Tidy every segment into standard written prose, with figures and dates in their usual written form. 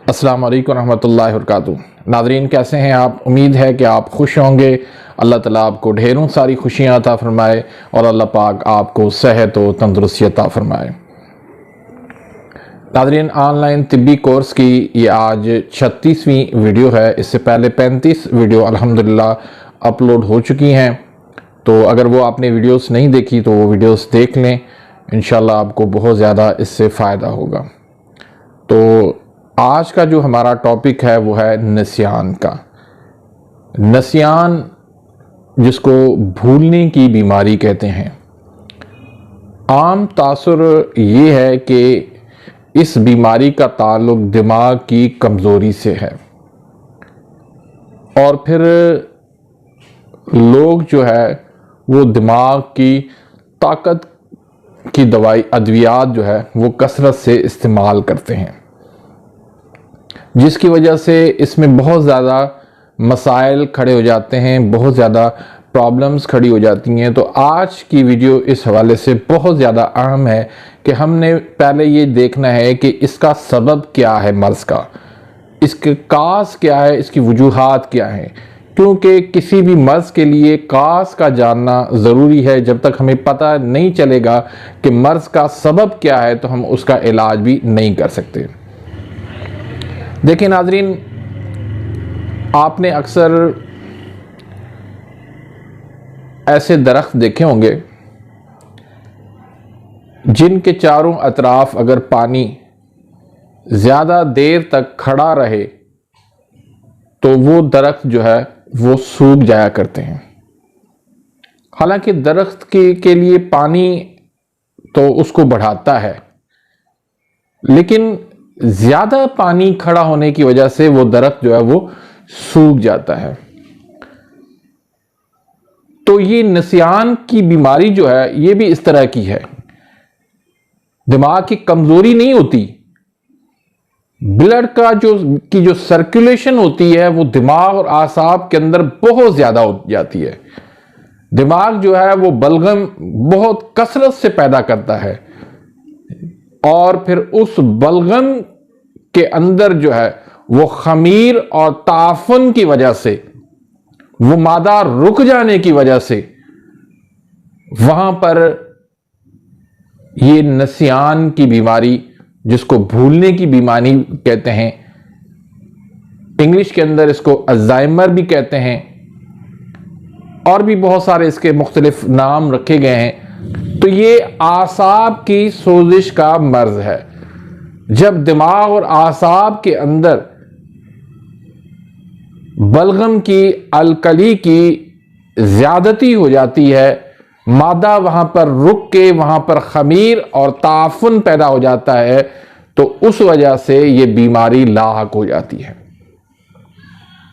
अस्सलाम वालेकुम रहमतुल्लाहि व बरकातुहू। नाज़रीन, कैसे हैं आप? उम्मीद है कि आप खुश होंगे। अल्लाह ताला आपको ढेरों सारी खुशियाँ अता फरमाए और अल्लाह पाक आपको सेहत व तंदुरुस्ती अता फरमाए। नाज़रीन, ऑनलाइन तिब्बी कोर्स की ये आज 36वीं वीडियो है। इससे पहले 35 वीडियो अल्हम्दुलिल्लाह अपलोड हो चुकी हैं। तो अगर वो आपने वीडियोस नहीं देखी तो वो वीडियोस देख लें, इंशाल्लाह आपको बहुत ज़्यादा इससे फ़ायदा होगा। तो आज का जो हमारा टॉपिक है वो है नसियान का। नसियान, जिसको भूलने की बीमारी कहते हैं। आम तासुर ये है कि इस बीमारी का ताल्लुक दिमाग की कमज़ोरी से है और फिर लोग जो है वो दिमाग की ताकत की दवाई अद्वियात जो है वो कसरत से इस्तेमाल करते हैं, जिसकी वजह से इसमें बहुत ज़्यादा मसाइल खड़े हो जाते हैं, बहुत ज़्यादा प्रॉब्लम्स खड़ी हो जाती हैं। तो आज की वीडियो इस हवाले से बहुत ज़्यादा अहम है कि हमने पहले ये देखना है कि इसका सबब क्या है, मर्ज़ का, इसके कास क्या है, इसकी वजूहात क्या हैं। क्योंकि किसी भी मर्ज़ के लिए कास का जानना ज़रूरी है। जब तक हमें पता नहीं चलेगा कि मर्ज़ का सबब क्या है तो हम उसका इलाज भी नहीं कर सकते। देखिए नाज़रीन, आपने अक्सर ऐसे दरख्त देखे होंगे जिनके चारों अतराफ अगर पानी ज़्यादा देर तक खड़ा रहे तो वो दरख्त जो है वो सूख जाया करते हैं। हालांकि दरख्त के लिए पानी तो उसको बढ़ाता है, लेकिन ज़्यादा पानी खड़ा होने की वजह से वो दरख्त जो है वो सूख जाता है। तो ये नसियान की बीमारी जो है ये भी इस तरह की है। दिमाग की कमज़ोरी नहीं होती, ब्लड का जो सर्कुलेशन होती है वो दिमाग और आसाब के अंदर बहुत ज़्यादा हो जाती है। दिमाग जो है वो बलगम बहुत कसरत से पैदा करता है और फिर उस बलगम के अंदर जो है वो खमीर और ताफन की वजह से, वो मादा रुक जाने की वजह से वहां पर ये नसियान की बीमारी, जिसको भूलने की बीमारी कहते हैं, इंग्लिश के अंदर इसको अल्जाइमर भी कहते हैं और भी बहुत सारे इसके मुख्तलिफ नाम रखे गए हैं। तो ये आसाब की सोजिश का मर्ज है। जब दिमाग और आसाब के अंदर बलगम की अलकली की ज्यादती हो जाती है, मादा वहां पर रुक के वहां पर खमीर और ताफुन पैदा हो जाता है, तो उस वजह से ये बीमारी लाहक हो जाती है।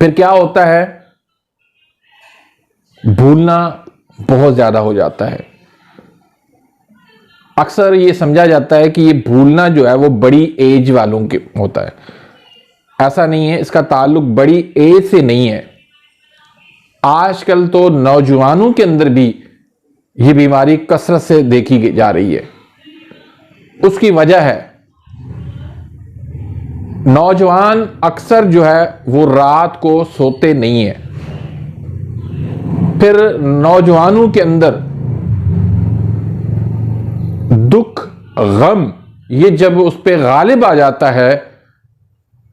फिर क्या होता है, भूलना बहुत ज्यादा हो जाता है। अक्सर ये समझा जाता है कि ये भूलना जो है वो बड़ी एज वालों के होता है। ऐसा नहीं है, इसका ताल्लुक बड़ी एज से नहीं है। आजकल तो नौजवानों के अंदर भी ये बीमारी कसरत से देखी जा रही है। उसकी वजह है, नौजवान अक्सर जो है वो रात को सोते नहीं है। फिर नौजवानों के अंदर दुख, गम, ये जब उस पर गालिब आ जाता है,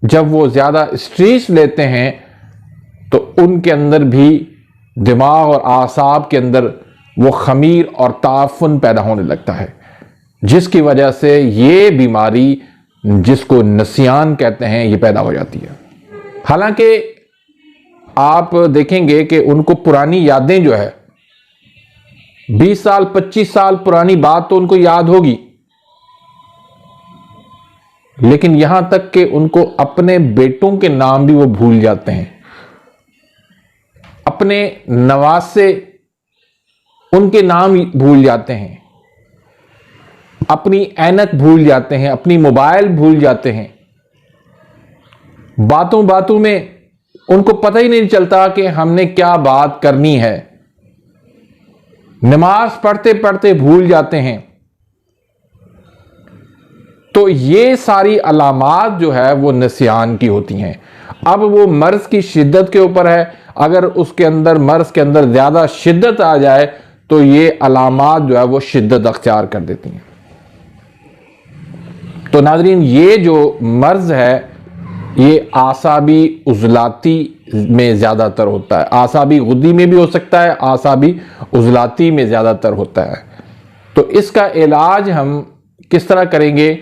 जब वो ज्यादा स्ट्रेस लेते हैं, तो उनके अंदर भी दिमाग और आसाब के अंदर वो खमीर और ताफुन पैदा होने लगता है, जिसकी वजह से ये बीमारी, जिसको नसियान कहते हैं, ये पैदा हो जाती है। हालांकि आप देखेंगे कि उनको पुरानी यादें जो है 20 साल 25 साल पुरानी बात तो उनको याद होगी, लेकिन यहां तक कि उनको अपने बेटों के नाम भी वो भूल जाते हैं, अपने नवासे उनके नाम भूल जाते हैं, अपनी ऐनक भूल जाते हैं, अपनी मोबाइल भूल जाते हैं। बातों बातों में उनको पता ही नहीं चलता कि हमने क्या बात करनी है। नमाज पढ़ते पढ़ते भूल जाते हैं। तो ये सारी अलामात जो है वो निस्यान की होती हैं। अब वो मर्ज की शिद्दत के ऊपर है, अगर उसके अंदर मर्ज के अंदर ज़्यादा शिद्दत आ जाए तो ये अलामात जो है वो शिद्दत अख्तियार कर देती हैं। तो नाज़रीन, ये जो मर्ज है ये आसाबी उज़लाती में ज़्यादातर होता है, आसाबी गुद्दी में भी हो सकता है, आसाबी उज़लाती में ज़्यादातर होता है। तो इसका इलाज हम किस तरह करेंगे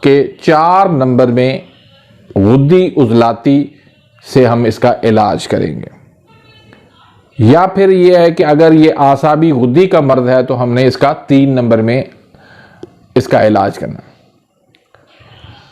कि 4 नंबर में गुद्दी उज़लाती से हम इसका इलाज करेंगे, या फिर यह है कि अगर ये आसाबी गुद्दी का मर्ज है तो हमने इसका 3 नंबर में इसका इलाज करना।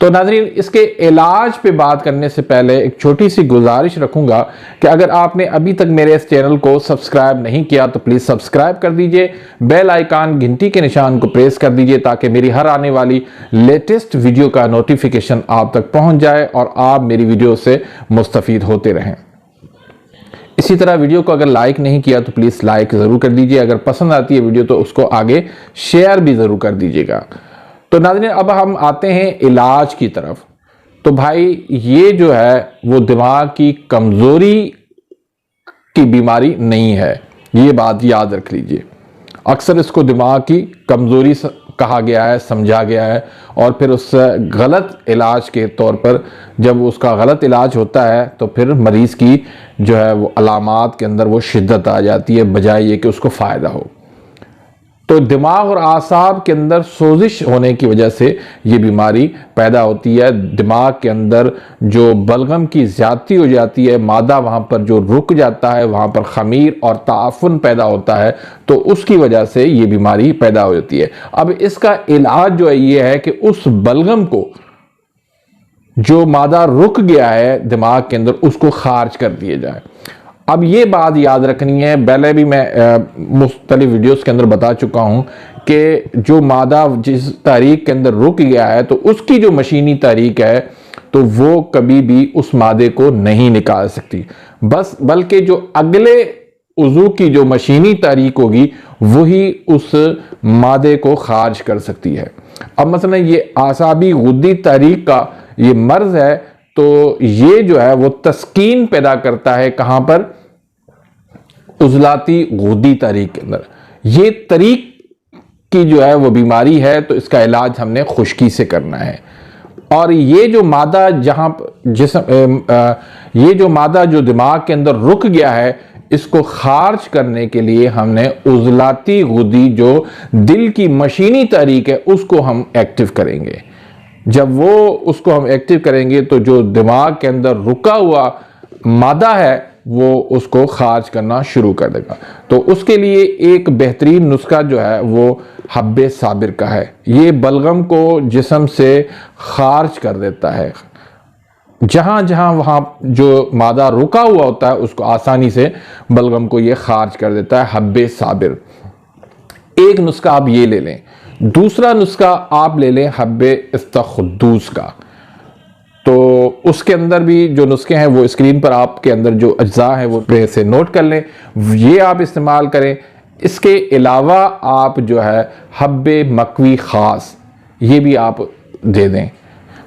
तो नाज़रीन, इसके इलाज पे बात करने से पहले एक छोटी सी गुजारिश रखूंगा कि अगर आपने अभी तक मेरे इस चैनल को सब्सक्राइब नहीं किया तो प्लीज़ सब्सक्राइब कर दीजिए, बेल आइकन घंटी के निशान को प्रेस कर दीजिए ताकि मेरी हर आने वाली लेटेस्ट वीडियो का नोटिफिकेशन आप तक पहुंच जाए और आप मेरी वीडियो से मुस्तफ़ीद होते रहें। इसी तरह वीडियो को अगर लाइक नहीं किया तो प्लीज़ लाइक ज़रूर कर दीजिए, अगर पसंद आती है वीडियो तो उसको आगे शेयर भी ज़रूर कर दीजिएगा। तो नाज़रीन, अब हम आते हैं इलाज की तरफ। तो भाई, ये जो है वो दिमाग की कमज़ोरी की बीमारी नहीं है, ये बात याद रख लीजिए। अक्सर इसको दिमाग की कमज़ोरी कहा गया है, समझा गया है, और फिर उस गलत इलाज के तौर पर जब उसका गलत इलाज होता है तो फिर मरीज़ की जो है वो अलामात के अंदर वो शिद्दत आ जाती है बजाय ये कि उसको फ़ायदा हो। तो दिमाग और आसाब के अंदर सोजिश होने की वजह से ये बीमारी पैदा होती है। दिमाग के अंदर जो बलगम की ज़्यादती हो जाती है, मादा वहाँ पर जो रुक जाता है, वहाँ पर खमीर और ताफुन पैदा होता है, तो उसकी वजह से ये बीमारी पैदा हो जाती है। अब इसका इलाज जो है ये है कि उस बलगम को जो मादा रुक गया है दिमाग के अंदर उसको खारिज कर दिया जाए। अब ये बात याद रखनी है, पहले भी मैं मुख्तलिफ वीडियोस के अंदर बता चुका हूँ कि जो मादा जिस तारीख के अंदर रुक गया है तो उसकी जो मशीनी तारीख है तो वो कभी भी उस मादे को नहीं निकाल सकती, बल्कि जो अगले उज़ू की जो मशीनी तारीख होगी वही उस मादे को खारिज कर सकती है। अब मसलन ये आसाबी गुद्दी तारीख का ये मर्ज है, तो ये जो है वो तस्कीन पैदा करता है कहाँ पर, उज़लाती गुद्दी तारीख के अंदर। ये तरीक की जो है वो बीमारी है, तो इसका इलाज हमने खुश्की से करना है। और ये जो मादा ये जो मादा जो दिमाग के अंदर रुक गया है इसको खारिज करने के लिए हमने उज़लाती गुद्दी जो दिल की मशीनी तारीख है उसको हम एक्टिव करेंगे। जब वो उसको हम एक्टिव करेंगे तो जो दिमाग के अंदर रुका हुआ मादा है वो उसको खारिज करना शुरू कर देगा। तो उसके लिए एक बेहतरीन नुस्खा जो है वो हब्बे साबिर का है। ये बलगम को जिस्म से खारिज कर देता है, जहां जहां वहां जो मादा रुका हुआ होता है उसको आसानी से बलगम को ये खारिज कर देता है, हब्बे साबिर। एक नुस्खा आप ये ले लें। दूसरा नुस्खा आप ले लें हब्बे इस्तखुद्दूस का। तो उसके अंदर भी जो नुस्खे हैं वो स्क्रीन पर आपके अंदर जो अज्जा हैं वो से नोट कर लें, ये आप इस्तेमाल करें। इसके अलावा आप जो है हब्बे मकवी ख़ास ये भी आप दे दें।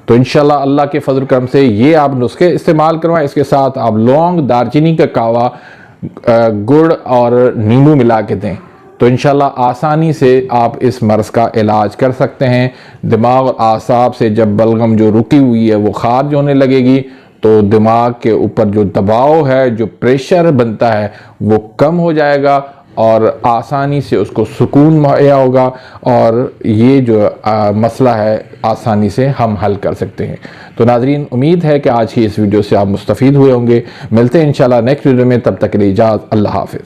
तो इंशाल्लाह अल्लाह के फजल करम से ये आप नुस्खे इस्तेमाल करवाएं। इसके साथ आप लौंग, दालचीनी का कावा, गुड़ और नींबू मिला के दें, तो इंशाल्लाह आसानी से आप इस मर्ज़ का इलाज कर सकते हैं। दिमाग और आसाब से जब बलगम जो रुकी हुई है वो खारिज होने लगेगी तो दिमाग के ऊपर जो दबाव है, जो प्रेशर बनता है वो कम हो जाएगा और आसानी से उसको सुकून मुहैया होगा, और ये जो मसला है आसानी से हम हल कर सकते हैं। तो नाज़रीन, उम्मीद है कि आज की इस वीडियो से आप मुस्तफ़ीद हुए होंगे। मिलते हैं इंशाल्लाह नेक्स्ट वीडियो में, तब तक के लिए इजाज़त, अल्लाह हाफ़िज़।